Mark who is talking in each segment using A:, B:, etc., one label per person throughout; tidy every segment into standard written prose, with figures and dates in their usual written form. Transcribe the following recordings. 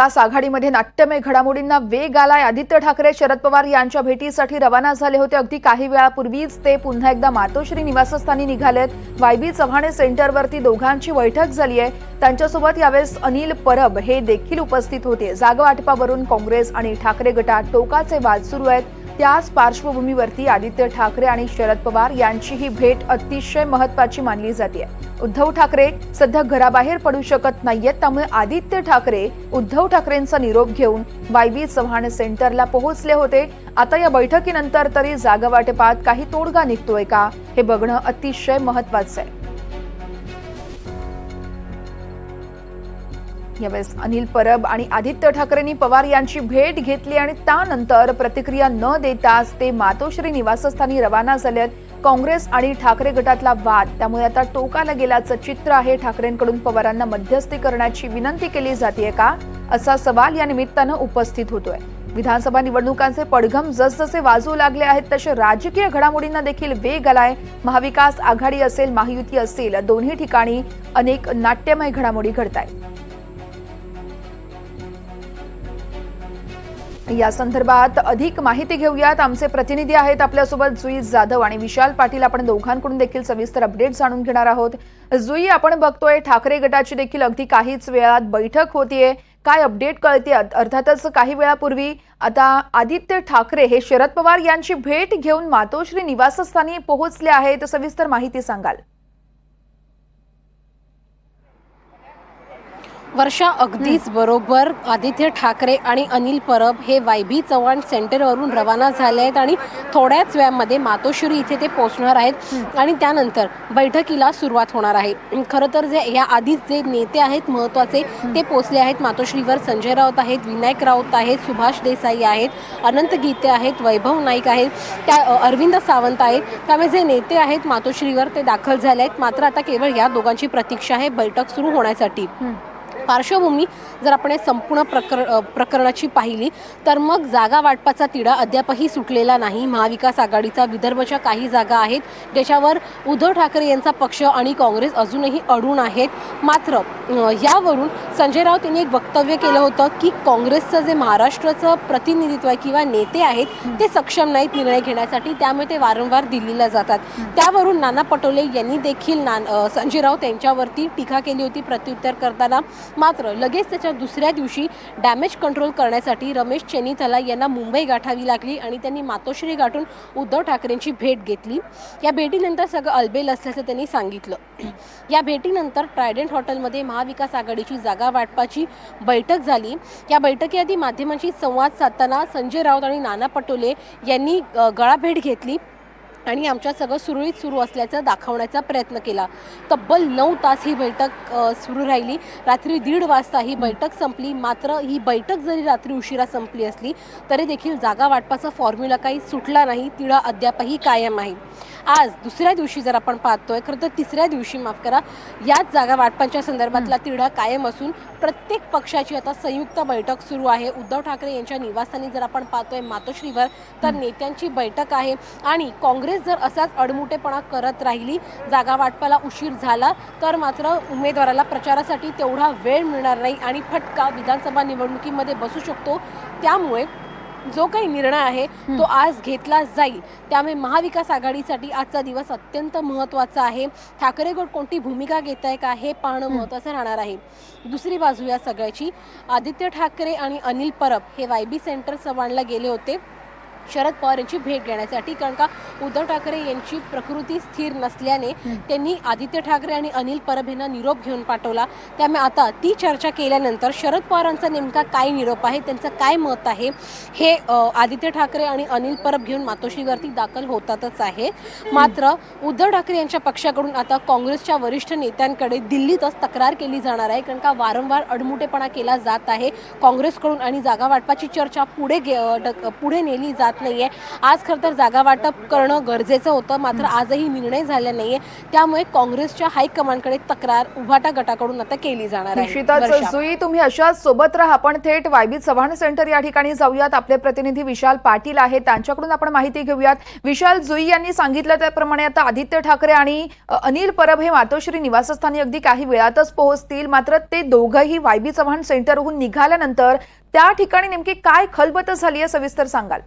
A: महाविकास आघाडीमध्ये नाट्यमय घडामोडींना वेग आलाय। आदित्य ठाकरे शरद पवार यांच्या भेटीसाठी रवाना झाले होते। अगदी काही वेळापूर्वीच ते पुन्हा एकदा मातोश्री निवासस्थानी निघालेत। वायबी चव्हाणे सेंटरवरती दोघांची बैठक झाली आहे। त्यांच्यासोबत यावेळेस अनिल परब हे देखील उपस्थित होते। जागा वाटपावरून काँग्रेस आणि ठाकरे गटात टोकाचे वाद सुरू आहेत। त्याच पार्श्वभूमीवरती आदित्य ठाकरे आणि शरद पवार यांची ही भेट अतिशय महत्त्वाची मानली जाते। उद्धव ठाकरे सध्या घराबाहेर पडू शकत नाहीयेत, त्यामुळे आदित्य ठाकरे उद्धव ठाकरेंचा निरोप घेऊन वायबी चव्हाणे सेंटरला पोहोचले होते। आता या बैठकीनंतर तरी जागा वाटपात काही तोडगा निघतोय का हे बघणं अतिशय महत्त्वाचं आहे। यावेळेस अनिल परब आणि आदित्य ठाकरेंनी पवार यांची भेट घेतली आणि त्यानंतर प्रतिक्रिया न देताच ते मातोश्री निवासस्थानी रवाना झालेत। काँग्रेस आणि ठाकरे गटातला वाद त्यामुळे आता टोकाला गेल्याचं चित्र आहे। ठाकरेंकडून पवारांना मध्यस्थी करण्याची विनंती केली जाते का, असा सवाल या निमित्तानं उपस्थित होतोय। विधानसभा निवडणुकांचे पडघम जसजसे वाजू लागले आहेत तसे राजकीय घडामोडींना देखील वेग आलाय। महाविकास आघाडी असेल, महायुती असेल, दोन्ही ठिकाणी अनेक नाट्यमय घडामोडी घडतायत। या संदर्भात अधिक माहिती घेऊयात। आमचे प्रतिनिधी आहेत आपल्यासोबत जुई जाधव आणि विशाल पाटील। आपण दोघांकडून देखील सविस्तर अपडेट जाणून घेणार आहोत। जुई, आपण बघतोय ठाकरे गटाची देखील अगदी काहीच वेळात बैठक होतीये, काय अपडेट कळते? अर्थातच काही वेळापूर्वी आता आदित्य ठाकरे हे शरद पवार यांची भेट घेऊन मातोश्री निवासस्थानी पोहोचले आहेत। सविस्तर माहिती सांगाल?
B: वर्षा, अगदीच बरोबर। आदित्य ठाकरे आणि अनिल परब हे वायबी चव्हाण सेंटरवरून रवाना झाले आहेत आणि थोड्याच वेळामध्ये मातोश्री इथे ते पोहोचणार आहेत आणि त्यानंतर बैठकीला सुरुवात होणार आहे। खरं तर जे या आधीच जे नेते आहेत महत्त्वाचे ते पोहोचले आहेत मातोश्रीवर। संजय राऊत आहेत, विनायक राऊत आहेत, सुभाष देसाई आहेत, अनंत गीते आहेत, वैभव नाईक आहेत, त्या अरविंद सावंत आहेत। त्यामुळे जे नेते आहेत मातोश्रीवर ते दाखल झाले आहेत। मात्र आता केवळ या दोघांची प्रतीक्षा आहे बैठक सुरू होण्यासाठी। पार्श्वभूमी जर आपण संपूर्ण प्रकरणाची पाहिली तर मग जागा वाटपाचा तिढा अद्यापही सुटलेला नाही। महाविकास आघाडीचा विदर्भच्या काही जागा आहेत ज्याच्यावर उद्धव ठाकरे यांचा पक्ष आणि काँग्रेस अजूनही अडून आहेत। मात्र यावरून संजय राऊत यांनी एक वक्तव्य केलं होतं की काँग्रेसचं जे महाराष्ट्राचं प्रतिनिधित्व आहे किंवा नेते आहेत ते सक्षम नाहीत निर्णय घेण्यासाठी, त्यामुळे ते वारंवार दिल्लीला जातात। त्यावरून नाना पटोले यांनी देखील संजय राऊत यांच्यावरती टीका केली होती प्रत्युत्तर करताना। मात्र लगेच त्याच्या दुसऱ्या दिवशी डॅमेज कंट्रोल करण्यासाठी रमेश चेन्नीथला यांना मुंबई गाठावी लागली आणि त्यांनी मातोश्री गाठून उद्धव ठाकरेंची भेट घेतली। या भेटीनंतर सगळं अलबेल असल्याचं त्यांनी सांगितलं। या भेटीनंतर ट्रायडंट हॉटेलमध्ये महाविकास आघाडीची जागा वाटपाची बैठक झाली। या बैठकीआधी माध्यमांशी संवाद साधताना संजय राऊत आणि नाना पटोले यांनी गळाभेट घेतली आणि आमच्या सगळं सुरळीत सुरू असल्याचं दाखवण्याचा प्रयत्न केला। तब्बल 9 तास ही बैठक सुरू राहिली। रात्री 1:30 वाजता ही बैठक संपली। मात्र ही बैठक जरी रात्री उशिरा संपली असली तरी देखील जागा वाटपाचा फॉर्म्युला काही सुटला नाही, तिढा अद्यापही कायम आहे। आज दुसऱ्या दिवशी जर आपण पाहतोय, खरं तर तिसऱ्या दिवशी माफ करा, याच जागा वाटपांच्या संदर्भातला तिढा कायम असून प्रत्येक पक्षाची आता संयुक्त बैठक सुरू आहे। उद्धव ठाकरे यांच्या निवासस्थानी जर आपण पाहतोय मातोश्रीवर तर नेत्यांची बैठक आहे आणि काँग्रेस जर असाच अडमुटेपणा करत राहिली, जागा वाटपाला उशीर झाला तर मात्र उमेदवाराला प्रचारासाठी तेवढा वेळ मिळणार नाही आणि फटका विधानसभा निवडणुकीमध्ये बसू शकतो। त्यामुळे जो काही निर्णय आहे तो आज घेतला जाईल। त्यामुळे महाविकास आघाडीसाठी आजचा दिवस अत्यंत महत्त्वाचा आहे। ठाकरे गट कोणती भूमिका घेत आहे का हे पाहणं महत्त्वाचं राहणार आहे। दुसरी बाजू या सगळ्याची, आदित्य ठाकरे आणि अनिल परब हे वायबी सेंटर चव्हाणला गेले होते शरद पवार यांची भेट घेण्यासाठी, कारण का उद्धव ठाकरे यांची प्रकृती स्थिर नसल्याने त्यांनी आदित्य ठाकरे आणि अनिल परब यांना निरोप घेऊन पाठवला। त्यामुळे आता ती चर्चा केल्यानंतर शरद पवारांचा नेमका काय निरोप आहे, त्यांचं काय मत आहे हे आदित्य ठाकरे आणि अनिल परब घेऊन मातोश्रीवरती दाखल होतातच आहे। मात्र उद्धव ठाकरे यांच्या पक्षाकडून आता काँग्रेसच्या वरिष्ठ नेत्यांकडे दिल्लीतच तक्रार केली जाणार आहे, कारण का वारंवार अडमुटेपणा केला जात आहे काँग्रेसकडून आणि जागा वाटपाची चर्चा पुढे नेली जात नाहीये। आज खरं तर जागा वाटप करणं करणं गरजेचं होतं, मात्र आजही निर्णय झाला नाहीये. त्यामुळे काँग्रेसच्या हायकमांडकडे तक्रार उभाटा गटाकडून आता केली जाणार आहे.
A: निश्चितच
B: वर्षा.
A: जुई, तुम्ही अशाच सोबत राहा. आपण थेट वायबी चव्हाण सेंटर या ठिकाणी जाऊयात. आपले प्रतिनिधी विशाल पाटील आहेत, त्यांच्याकडून आपण माहिती घेऊयात. विशाल, जुई यांनी सांगितलं त्याप्रमाणे आता आदित्य ठाकरे आणि अनिल परब हे मातोश्री निवासस्थानी अगदी काही वेळातच पोहोचतील. मात्र ते दोघंही वायबी चव्हाण सेंटरहून निघाल्यानंतर त्या ठिकाणी नेमकी काय खलबत झाली आहे, सविस्तर सांगाल?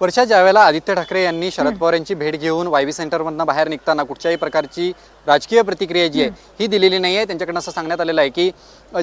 C: वर्षा, ज्यावेळेला आदित्य ठाकरे यांनी शरद पवार यांची भेट घेऊन वायबी सेंटरमधनं बाहेर निघताना कुठच्याही प्रकारची राजकीय प्रतिक्रिया जी आहे ही दिलेली नाही आहे. त्यांच्याकडनं असं सांगण्यात आलेलं आहे की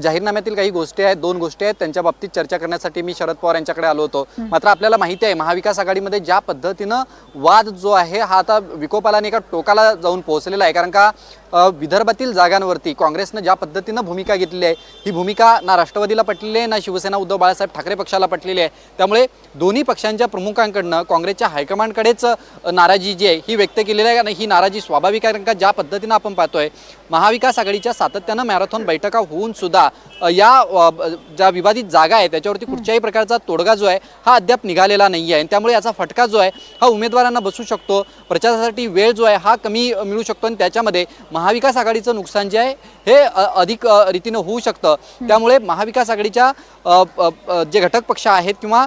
C: जाहीरनाम्यातील काही गोष्टी आहेत, 2 गोष्टी आहेत, त्यांच्या बाबतीत चर्चा करण्यासाठी मी शरद पवार यांच्याकडे आलो होतो. मात्र आपल्याला माहिती आहे महाविकास आघाडीमध्ये ज्या पद्धतीनं वाद जो आहे हा आता विकोपाला आणि एका टोकाला जाऊन पोहोचलेला आहे. कारण का विदर्भातील जागांवरती काँग्रेसनं ज्या पद्धतीनं भूमिका घेतलेली आहे ही भूमिका ना राष्ट्रवादीला पटलेली आहे, ना शिवसेना उद्धव बाळासाहेब ठाकरे पक्षाला पटलेली आहे. त्यामुळे दोन्ही पक्षांच्या प्रमुखांकडनं काँग्रेसच्या हायकमांडकडेच नाराजी जी आहे ही व्यक्त केलेली आहे. आणि ही नाराजी स्वाभाविक आहे, कारण का ज्या पद्धतीनं आपण पाहतोय महाविकास आघाडीच्या सातत्यानं मॅरेथॉन बैठका होऊन सुद्धा या ज्या विवादित जागा आहे त्याच्यावरती कुठच्याही प्रकारचा तोडगा जो आहे हा अद्याप निघालेला नाही आहे. त्यामुळे याचा फटका जो आहे हा उमेदवारांना बसू शकतो, प्रचारासाठी वेळ जो आहे हा कमी मिळू शकतो आणि त्याच्यामध्ये महाविकास आघाडीचं नुकसान जे आहे हे अधिक रीतीनं होऊ शकतं. त्यामुळे महाविकास आघाडीच्या जे घटक पक्ष आहेत किंवा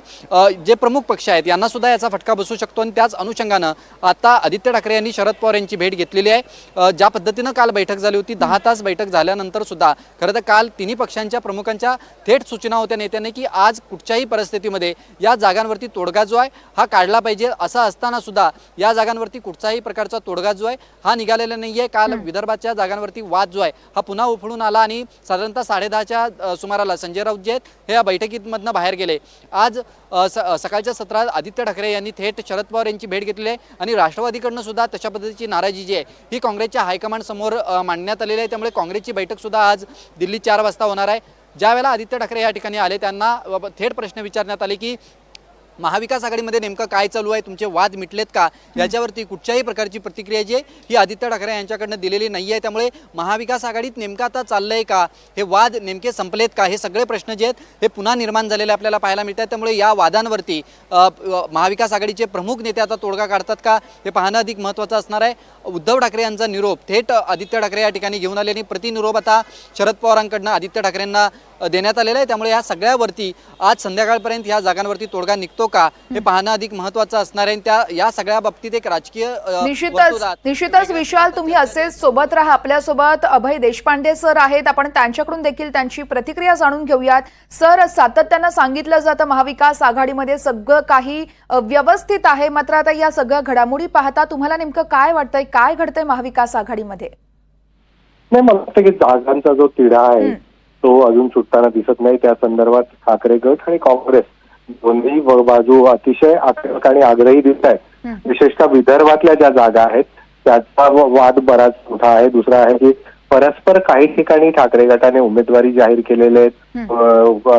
C: जे प्रमुख पक्ष आहेत यांना सुद्धा याचा फटका बसू शकतो. आणि त्याच अनुषंगानं आता आदित्य ठाकरे यांनी शरद पवार यांची भेट घेतलेली आहे. ज्या पद्धतीनं काल बैठक झाली होती, 10 तास बैठक झाल्यानंतर सुद्धा खरं तर काल तिन्ही पक्षांच्या प्रमुखांच्या थेट सूचना होत्या नेत्यांनी की आज कुठच्याही परिस्थितीमध्ये या जागांवरती तोडगा जो आहे हा काढला पाहिजे. असं असताना सुद्धा या जागांवरती कुठचाही प्रकारचा तोडगा जो आहे हा निघालेला नाही आहे. काल विदर्भाच्या जागांवरती वाद जो आहे हा पुन्हा उफळून आला आणि साधारणतः 10:30च्या सुमाराला संजय राऊत जे आहेत हे या बैठकीमधनं बाहेर गेले. आज सकाळच्या सत्रात आदित्य ठाकरे यांनी थेट शरद पवार यांची भेट घेतली आहे आणि राष्ट्रवादीकडनं सुद्धा तशा पद्धतीची नाराजी जी आहे ही काँग्रेसच्या हायकमांड समोर मांडण्यात आलेली आहे. त्यामुळे काँग्रेसची बैठक सुद्धा आज दिल्ली 4 वाजता होणार आहे. ज्यावेळेला आदित्य ठाकरे या ठिकाणी आले त्यांना थेट प्रश्न विचारण्यात आले की महाविकास आघाडीमध्ये नेमकं काय चालू आहे, तुमचे वाद मिटलेत का, याच्यावरती कुठच्याही प्रकारची प्रतिक्रिया जी आहे ही आदित्य ठाकरे यांच्याकडनं दिलेली नाही आहे. त्यामुळे महाविकास आघाडीत नेमकं आता चाललंय का, हे वाद नेमके संपलेत का, हे सगळे प्रश्न जे आहेत हे पुन्हा निर्माण झालेले आपल्याला पाहायला मिळतात. त्यामुळे या वादांवरती महाविकास आघाडीचे प्रमुख नेते आता तोडगा काढतात का हे पाहणं अधिक महत्त्वाचं असणार आहे. उद्धव ठाकरे यांचा निरोप थेट आदित्य ठाकरे या ठिकाणी घेऊन आले आणि प्रतिनिरोप आता शरद पवारांकडनं आदित्य ठाकरेंना देण्यात आलेला आहे. त्यामुळे या सगळ्यावरती आज संध्याकाळपर्यंत या जागांवरती तोडगा निघतो का हे पाहणं अधिक महत्त्वाचं असणार आहे. या सगळ्या बाबतीत एक राजकीय
A: निश्चितच विशाल, तुम्ही असेच सोबत राहा. आपल्यासोबत अभय देशपांडे सर आहेत, आपण त्यांच्याकडून देखील त्यांची प्रतिक्रिया जाणून घेऊयात. सर, सातत्यानं सांगितलं जातं महाविकास आघाडीमध्ये सगळं काही व्यवस्थित आहे, मात्र आता या सगळ्या घडामोडी पाहता तुम्हाला नेमकं काय वाटतंय, काय घडतंय महाविकास आघाडीमध्ये?
D: नाही, मला वाटतं की जागांचा जो तिढा आहे तो अजून सुटताना दिसत नाही. त्या संदर्भात ठाकरे गट आणि काँग्रेस दोन्ही बाजू अतिशय आक्रमक आणि आग्रही दिसत आहेत. विशेषतः विदर्भातल्या ज्या जागा आहेत त्याचा वाद बराच मोठा आहे. दुसरा आहे की परस्पर काही ठिकाणी ठाकरे गटाने उमेदवारी जाहीर केलेले आहेत.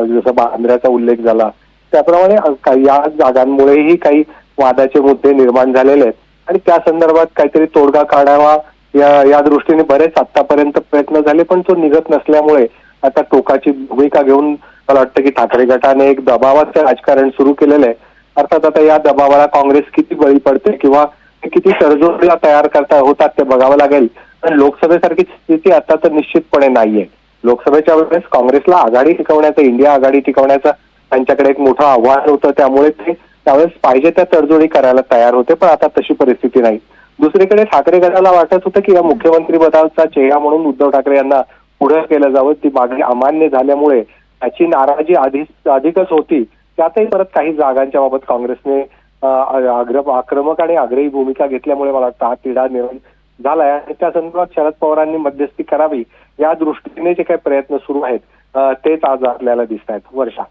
D: जसं बांद्र्याचा उल्लेख झाला त्याप्रमाणे या जागांमुळेही काही वादाचे मुद्दे निर्माण झालेले आहेत आणि त्या संदर्भात काहीतरी तोडगा काढावा या दृष्टीने बरेच आतापर्यंत प्रयत्न झाले, पण तो निघत नसल्यामुळे आता टोकाची भूमिका घेऊन मला वाटतं की ठाकरे गटाने एक दबावाचं राजकारण सुरू केलेलं आहे. अर्थात आता या दबावाला काँग्रेस किती बळी पडते किंवा किती तडजोडीला तयार होतात ते बघावं लागेल. पण लोकसभेसारखी स्थिती आता तर निश्चितपणे नाहीये. लोकसभेच्या वेळेस काँग्रेसला आघाडी टिकवण्याचं, इंडिया आघाडी टिकवण्याचं त्यांच्याकडे एक मोठं आव्हान होतं. त्यामुळे ते त्यावेळेस पाहिजे त्या तडजोडी करायला तयार होते, पण आता तशी परिस्थिती नाही. दुसरीकडे ठाकरे गटाला वाटत होतं की या मुख्यमंत्री पदाचा चेहरा म्हणून उद्धव ठाकरे यांना पुढे केलं जावं. ती मागणी अमान्य झाल्यामुळे त्याची नाराजी अधिकच होती. त्यातही परत काही जागांच्या बाबत काँग्रेसने आक्रमक आणि आग्रही भूमिका घेतल्यामुळे मला वाटतं हा तिढा निर्माण झालाय आणि त्या संदर्भात शरद पवारांनी मध्यस्थी करावी या दृष्टीने जे काही प्रयत्न सुरू आहेत तेच आज आपल्याला दिसत आहेत. वर्षा,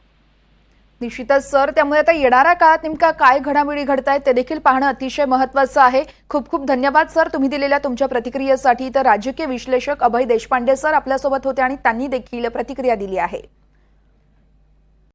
A: निश्चितच सर, त्यामुळे आता येणाऱ्या काळात नेमका काय घडामोडी घडतायत ते देखील पाहणं अतिशय महत्त्वाचं आहे. खूप खूप धन्यवाद सर तुम्ही दिलेल्या तुमच्या प्रतिक्रियेसाठी. तर राजकीय विश्लेषक अभय देशपांडे सर आपल्यासोबत होते आणि त्यांनी देखील प्रतिक्रिया दिली आहे.